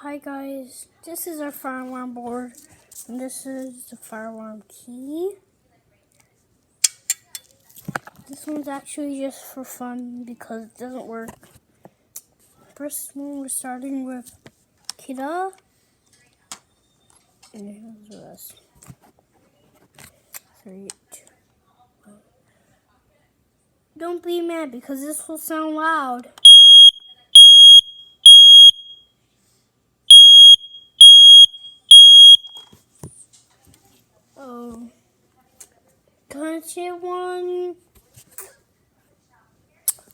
Hi guys, this is our fire alarm board, and this is the fire alarm key. This one's actually just for fun because it doesn't work. First one, we're starting with Kita, and here's the rest. 3, 2, 1. Don't be mad because this will sound loud. Oh, gotcha one.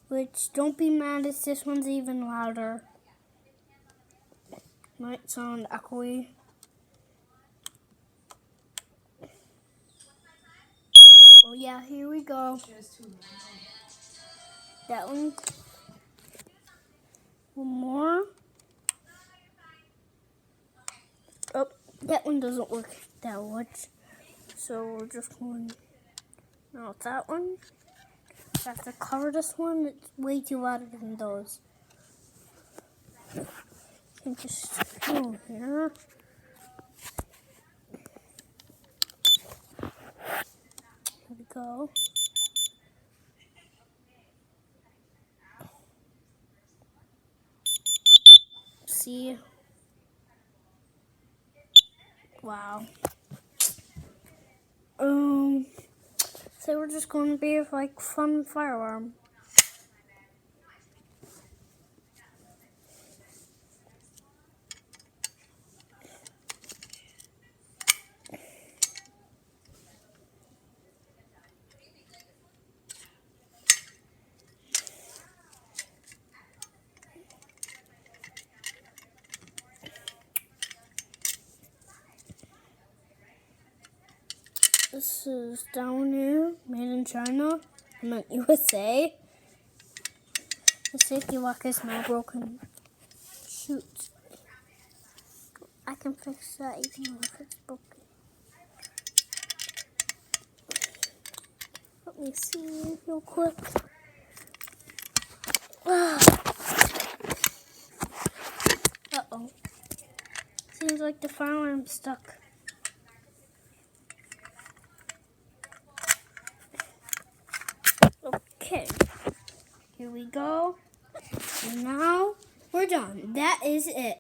Which, don't be mad if this one's even louder. Might sound echoey. Oh yeah, here we go. That one. One more. Oh, that one doesn't work that much. So we're just going. Now that one. I have to cover this one. It's way too louder than those. And just go here. Here we go. See? Wow. So we're just going to be like fun fire alarm. This is down here, made in China. I meant USA. The safety lock is now broken. Shoot. I can fix that even if it's broken. Let me see real quick. Uh-oh. Seems like the fire alarm's stuck. Okay. Here we go. And now we're done. That is it.